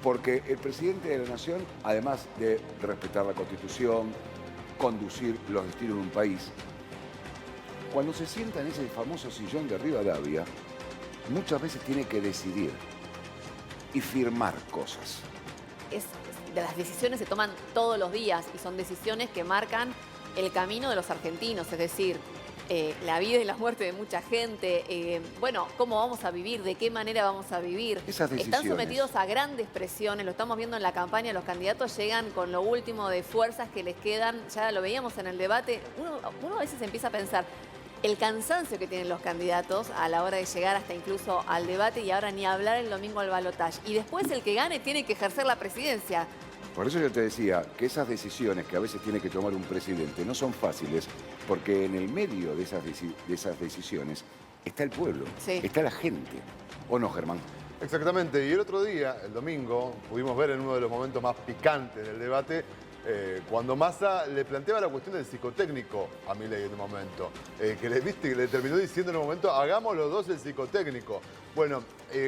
Porque el presidente de la Nación, además de respetar la Constitución, conducir los destinos de un país, cuando se sienta en ese famoso sillón de Rivadavia, muchas veces tiene que decidir y firmar cosas. De las decisiones se toman todos los días y son decisiones que marcan el camino de los argentinos, es decir, la vida y la muerte de mucha gente, bueno, cómo vamos a vivir, de qué manera vamos a vivir. Esas decisiones. Están sometidos a grandes presiones, lo estamos viendo en la campaña, los candidatos llegan con lo último de fuerzas que les quedan, ya lo veíamos en el debate, uno a veces empieza a pensar el cansancio que tienen los candidatos a la hora de llegar hasta incluso al debate y ahora ni hablar el domingo al balotaje. Y después el que gane tiene que ejercer la presidencia. Por eso yo te decía que esas decisiones que a veces tiene que tomar un presidente no son fáciles, porque en el medio de esas decisiones está el pueblo, sí, está la gente. ¿O no, Germán? Exactamente. Y el otro día, el domingo, pudimos ver en uno de los momentos más picantes del debate, cuando Massa le planteaba la cuestión del psicotécnico a Milei en un momento, que le terminó diciendo en un momento, hagamos los dos el psicotécnico. Bueno,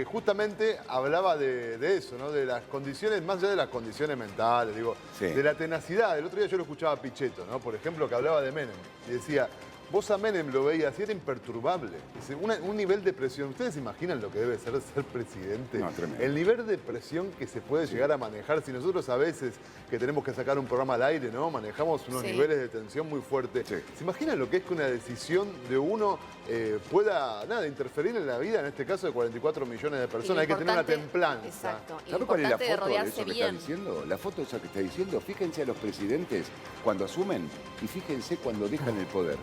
justamente hablaba de eso, ¿no? De las condiciones, más allá de las condiciones mentales, digo, sí, de la tenacidad. El otro día yo lo escuchaba a Pichetto, ¿no? Por ejemplo, que hablaba de Menem y decía, vos a Menem lo veías y era imperturbable. Dice, un nivel de presión. ¿Ustedes se imaginan lo que debe ser presidente? No, tremendo. El nivel de presión que se puede llegar a manejar. Si nosotros a veces que tenemos que sacar un programa al aire, ¿no? Manejamos unos niveles de tensión muy fuertes. Sí. ¿Se imaginan lo que es que una decisión de uno pueda, interferir en la vida, en este caso de 44 millones de personas? Hay que tener una templanza. Exacto. ¿Sabe cuál es la Importante de foto de rodearse eso que bien. está diciendo? La foto esa que está diciendo, fíjense a los presidentes cuando asumen y fíjense cuando dejan el poder.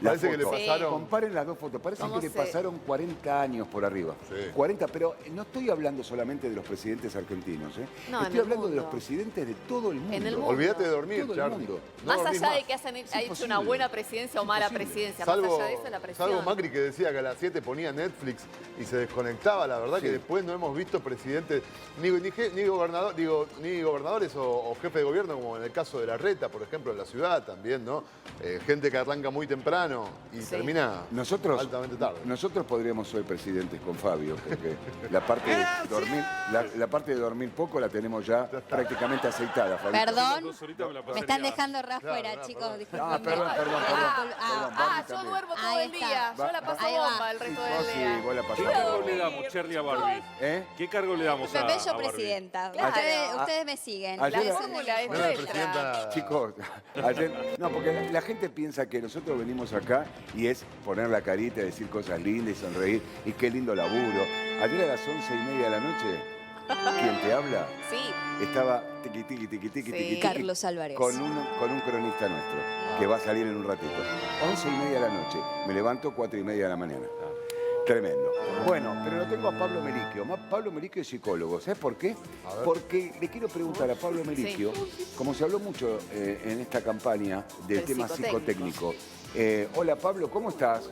Parece que le foto. pasaron... Comparen las dos fotos. Parece que le pasaron 40 años por arriba. Sí. 40, pero no estoy hablando solamente de los presidentes argentinos. No, estoy hablando de los presidentes de todo el mundo. En el mundo. Olvídate de dormir, Todo el Charlie. mundo. No Más dormís allá de que ha hecho imposible. una buena presidencia o mala presidencia, más allá de eso la presión. Salvo Macri, que decía que a las 7 ponía Netflix y se desconectaba. La verdad que después no hemos visto presidentes, ni gobernadores o jefes de gobierno, como en el caso de Larreta, por ejemplo, en la ciudad también, ¿no? Gente que arranca muy temprano y termina altamente tarde. Nosotros podríamos ser presidentes con Fabio, porque la parte de dormir poco la tenemos ya prácticamente aceitada, Fabio. Perdón, me están dejando afuera, chicos. Perdón. Yo duermo todo el día. Yo la paso bomba el resto del día. Sí, vos la ¿Qué pasás. cargo le damos, Charlie, a Barbie? ¿Qué cargo le damos a Bello Barbie? presidenta. Claro. Ustedes me siguen. Ayer- La fórmula es No, presidenta. Chicos, ayer, no, porque la gente piensa que nosotros venimos acá y es poner la carita, decir cosas lindas y sonreír, y qué lindo laburo. Ayer a las 11:30 de la noche, ¿quién te habla? Sí. Estaba tiqui, Carlos Álvarez. con un cronista nuestro, que va a salir en un ratito. 11:30 de la noche, me levanto 4:30 de la mañana. Tremendo. Bueno, pero lo tengo a Pablo Melicchio. Pablo Melicchio es psicólogo. ¿Sabes por qué? Porque le quiero preguntar a Pablo Melicchio, como se habló mucho en esta campaña del tema psicotécnico. Hola Pablo, ¿cómo estás?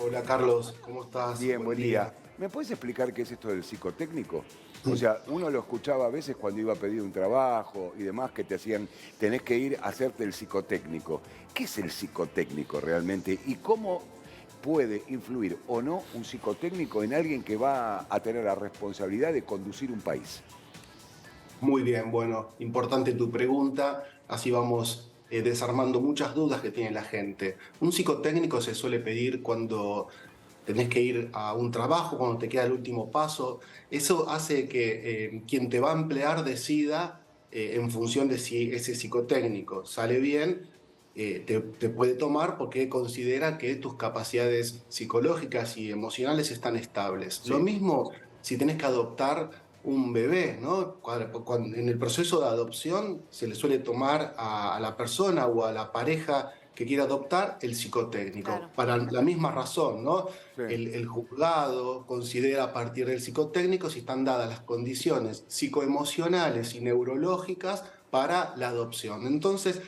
Hola Carlos, ¿cómo estás? Bien, buen día. ¿Me puedes explicar qué es esto del psicotécnico? O sea, uno lo escuchaba a veces cuando iba a pedir un trabajo y demás, que te hacían, tenés que ir a hacerte el psicotécnico. ¿Qué es el psicotécnico realmente? ¿Y cómo puede influir o no un psicotécnico en alguien que va a tener la responsabilidad de conducir un país? Muy bien, bueno, importante tu pregunta, así vamos desarmando muchas dudas que tiene la gente. Un psicotécnico se suele pedir cuando tenés que ir a un trabajo, cuando te queda el último paso. Eso hace que quien te va a emplear decida en función de si ese psicotécnico sale bien, te puede tomar porque considera que tus capacidades psicológicas y emocionales están estables. Sí. Lo mismo si tenés que adoptar un bebé, ¿no? En el proceso de adopción se le suele tomar a la persona o a la pareja que quiere adoptar el psicotécnico. Claro. Para la misma razón, ¿no? Sí. El juzgado considera a partir del psicotécnico si están dadas las condiciones psicoemocionales y neurológicas para la adopción. Entonces,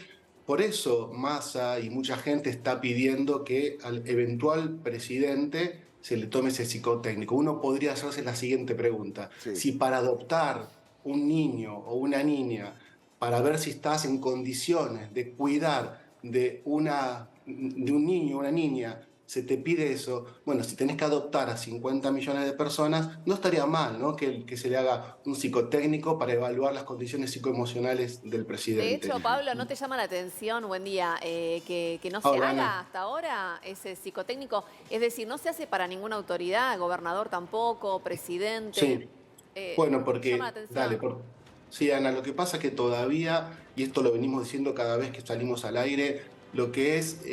por eso Massa y mucha gente está pidiendo que al eventual presidente se le tome ese psicotécnico. Uno podría hacerse la siguiente pregunta. Sí. Si para adoptar un niño o una niña, para ver si estás en condiciones de cuidar de un niño o una niña se te pide eso, bueno, si tenés que adoptar a 50 millones de personas, no estaría mal, ¿no? Que se le haga un psicotécnico para evaluar las condiciones psicoemocionales del presidente. De hecho, Pablo, ¿no te llama la atención, buen día, que no se Hola, haga Ana. hasta ahora ese psicotécnico? Es decir, no se hace para ninguna autoridad, gobernador tampoco, presidente. Sí. Bueno, Me porque, llama la atención. sí, Ana, lo que pasa es que todavía, y esto lo venimos diciendo cada vez que salimos al aire, lo que es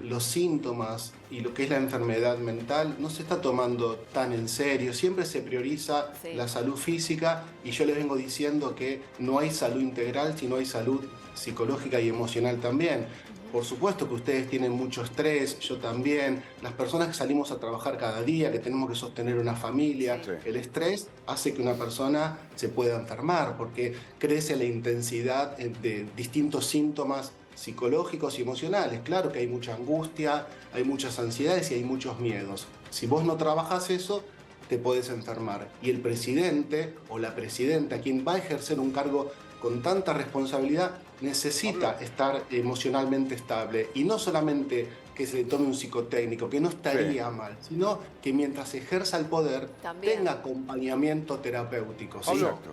los síntomas y lo que es la enfermedad mental no se está tomando tan en serio. Siempre se prioriza Sí. la salud física y yo les vengo diciendo que no hay salud integral, sino hay salud psicológica y emocional también. Por supuesto que ustedes tienen mucho estrés, yo también. Las personas que salimos a trabajar cada día, que tenemos que sostener una familia, Sí. el estrés hace que una persona se pueda enfermar porque crece la intensidad de distintos síntomas psicológicos y emocionales. Claro que hay mucha angustia, hay muchas ansiedades y hay muchos miedos. Si vos no trabajas eso, te podés enfermar. Y el presidente o la presidenta, quien va a ejercer un cargo con tanta responsabilidad, necesita estar emocionalmente estable. Y no solamente que se le tome un psicotécnico, que no estaría mal, sino que mientras ejerza el poder También. tenga acompañamiento terapéutico. ¿sí? Pablo. Exacto.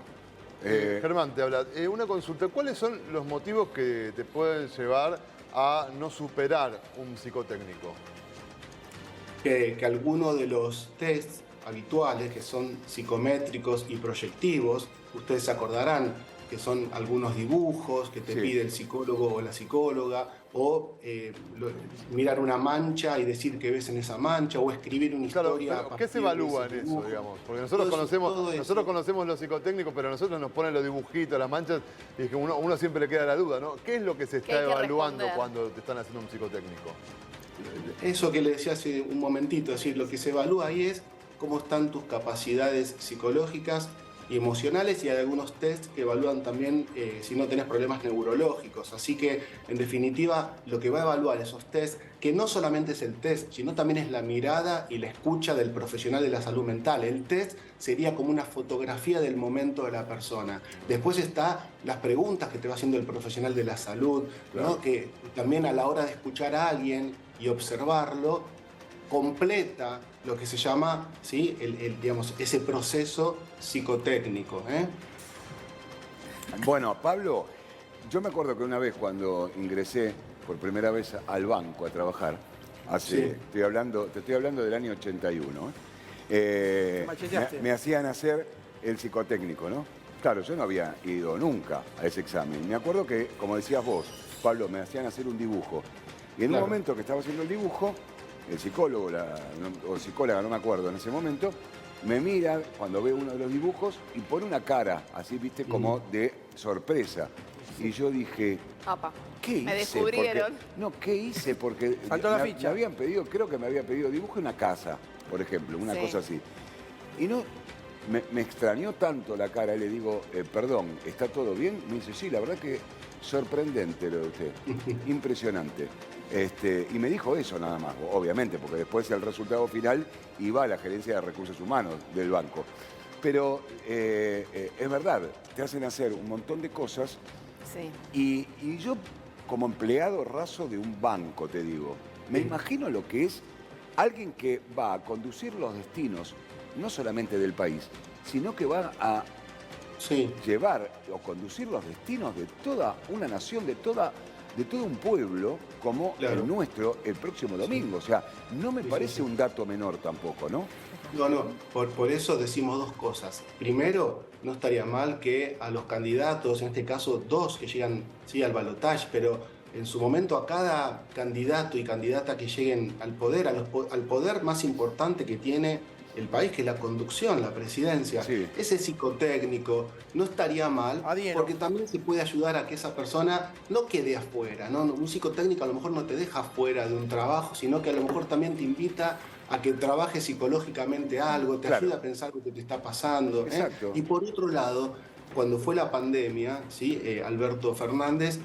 Germán, te habla. Una consulta. ¿Cuáles son los motivos que te pueden llevar a no superar un psicotécnico? Que alguno de los tests habituales, que son psicométricos y proyectivos, ustedes se acordarán que son algunos dibujos que te Sí. pide el psicólogo o la psicóloga, o mirar una mancha y decir qué ves en esa mancha, o escribir una Claro, historia. pero a ¿qué se partir de evalúa ese en eso, dibujo. digamos? Porque nosotros Todo conocemos, eso. nosotros conocemos los psicotécnicos, pero a nosotros nos ponen los dibujitos, las manchas, y es que uno siempre le queda la duda, ¿no? ¿Qué es lo que se Que está hay que evaluando responder. cuando te están haciendo un psicotécnico? Eso que le decía hace un momentito, es decir, lo que se evalúa ahí es cómo están tus capacidades psicológicas y emocionales, y hay algunos tests que evalúan también si no tenés problemas neurológicos. Así que, en definitiva, lo que va a evaluar esos tests, que no solamente es el test, sino también es la mirada y la escucha del profesional de la salud mental. El test sería como una fotografía del momento de la persona. Después está las preguntas que te va haciendo el profesional de la salud, ¿no? Claro. Que también a la hora de escuchar a alguien y observarlo, completa lo que se llama, ¿sí? digamos, ese proceso psicotécnico. Bueno, Pablo, yo me acuerdo que una vez cuando ingresé por primera vez al banco a trabajar, Sí. te estoy hablando del año 81, me hacían hacer el psicotécnico, ¿no? Claro, yo no había ido nunca a ese examen. Me acuerdo que, como decías vos, Pablo, me hacían hacer un dibujo. Y en Claro. un momento que estaba haciendo el dibujo, el psicólogo o psicóloga, no me acuerdo en ese momento, me mira cuando ve uno de los dibujos y pone una cara, así, viste, como de sorpresa. Y yo dije, Apa. ¿qué hice? Me descubrieron. ¿Qué hice? Porque Faltó la me ficha. habían pedido, creo que me había pedido dibujo una casa, por ejemplo, una Sí. cosa así. Y no, me extrañó tanto la cara y le digo, perdón, ¿está todo bien? Me dice, sí, la verdad que sorprendente lo de usted, impresionante. Y me dijo eso nada más, obviamente, porque después el resultado final iba a la gerencia de recursos humanos del banco. Pero es verdad, te hacen hacer un montón de cosas Sí. y yo, como empleado raso de un banco, te digo, me imagino lo que es alguien que va a conducir los destinos, no solamente del país, sino que va a Sí. llevar o conducir los destinos de toda una nación, de todo un pueblo, como Claro. el nuestro, el próximo domingo. O sea, no me Sí, parece sí, sí. un dato menor tampoco, ¿no? No, por eso decimos dos cosas. Primero, no estaría mal que a los candidatos, en este caso dos que llegan sí, al balotaje, pero en su momento a cada candidato y candidata que lleguen al poder, al poder más importante que tiene el país, que es la conducción, la presidencia, Sí. ese psicotécnico no estaría mal, Adhiero. porque también se puede ayudar a que esa persona no quede afuera, ¿no? Un psicotécnico a lo mejor no te deja afuera de un trabajo, sino que a lo mejor también te invita a que trabajes psicológicamente algo, te Claro. ayuda a pensar lo que te está pasando. Exacto. Y por otro lado, cuando fue la pandemia, ¿sí? Alberto Fernández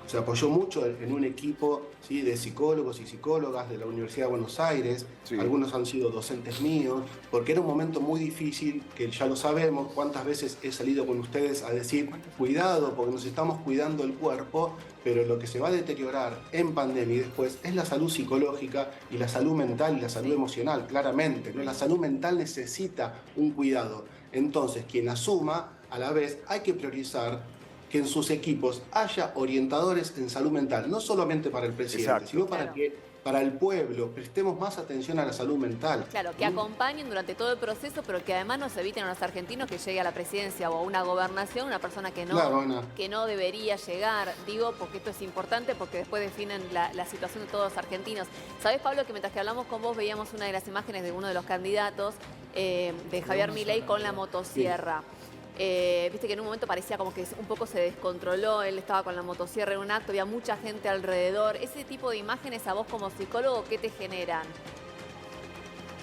se apoyó mucho en un equipo, ¿sí? de psicólogos y psicólogas de la Universidad de Buenos Aires. Sí. Algunos han sido docentes míos, porque era un momento muy difícil, que ya lo sabemos, cuántas veces he salido con ustedes a decir, cuidado, porque nos estamos cuidando el cuerpo, pero lo que se va a deteriorar en pandemia y después es la salud psicológica y la salud mental y la salud emocional, claramente, ¿no? La salud mental necesita un cuidado. Entonces, quien asuma, a la vez, hay que priorizar que en sus equipos haya orientadores en salud mental, no solamente para el presidente, Exacto. sino para que para el pueblo prestemos más atención a la salud mental. Claro, que acompañen durante todo el proceso, pero que además nos eviten a los argentinos que llegue a la presidencia o a una gobernación una persona que no, Claro, Ana. que no debería llegar. Digo, porque esto es importante, porque después definen la situación de todos los argentinos. ¿Sabés, Pablo, que mientras que hablamos con vos veíamos una de las imágenes de uno de los candidatos, de Javier Milei con la motosierra? Viste que en un momento parecía como que un poco se descontroló, él estaba con la motosierra en un acto, había mucha gente alrededor. Ese tipo de imágenes a vos como psicólogo, ¿qué te generan?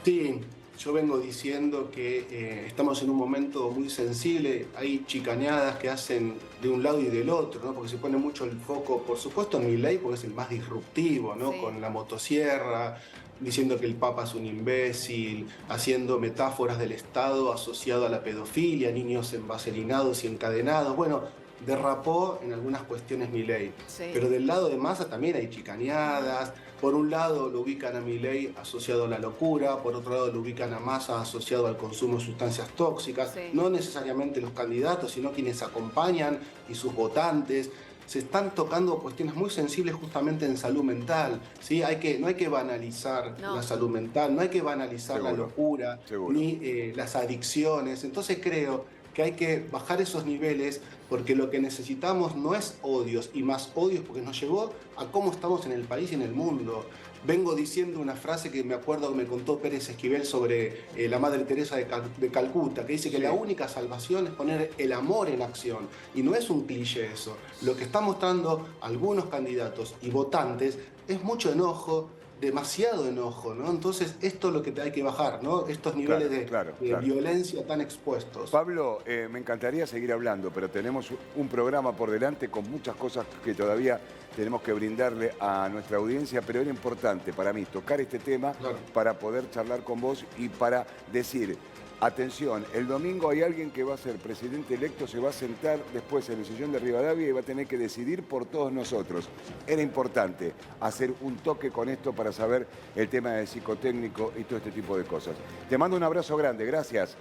Sí, yo vengo diciendo que estamos en un momento muy sensible, hay chicaneadas que hacen de un lado y del otro, ¿no? Porque se pone mucho el foco, por supuesto, en Milei, porque es el más disruptivo, ¿no? Sí. Con la motosierra, diciendo que el Papa es un imbécil, haciendo metáforas del Estado asociado a la pedofilia, niños envaselinados y encadenados. Bueno, derrapó en algunas cuestiones Milei. Sí. Pero del lado de Massa también hay chicaneadas. Por un lado lo ubican a Milei asociado a la locura, por otro lado lo ubican a Massa asociado al consumo de sustancias tóxicas. Sí. No necesariamente los candidatos, sino quienes acompañan y sus votantes. Se están tocando cuestiones muy sensibles justamente en salud mental, ¿sí? No hay que banalizar la salud mental, no hay que banalizar la locura, ni las adicciones. Entonces creo que hay que bajar esos niveles, porque lo que necesitamos no es odios y más odios, porque nos llevó a cómo estamos en el país y en el mundo. Vengo diciendo una frase que me acuerdo que me contó Pérez Esquivel sobre la Madre Teresa de Calcuta, que dice que la única salvación es poner el amor en acción. Y no es un cliché eso. Lo que están mostrando algunos candidatos y votantes es mucho enojo, demasiado enojo, ¿no? Entonces esto es lo que hay que bajar, ¿no? Estos niveles de violencia tan expuestos. Pablo, me encantaría seguir hablando, pero tenemos un programa por delante con muchas cosas que todavía tenemos que brindarle a nuestra audiencia, pero era importante para mí tocar este tema para poder charlar con vos y para decir, atención, el domingo hay alguien que va a ser presidente electo, se va a sentar después en el sillón de Rivadavia y va a tener que decidir por todos nosotros. Era importante hacer un toque con esto para saber el tema del psicotécnico y todo este tipo de cosas. Te mando un abrazo grande, gracias.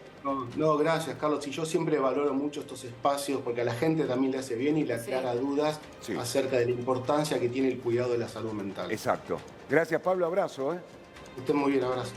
No, gracias, Carlos. Y yo siempre valoro mucho estos espacios porque a la gente también le hace bien y le aclara dudas acerca de la importancia que tiene el cuidado de la salud mental. Exacto. Gracias, Pablo, abrazo. Estén muy bien, abrazo.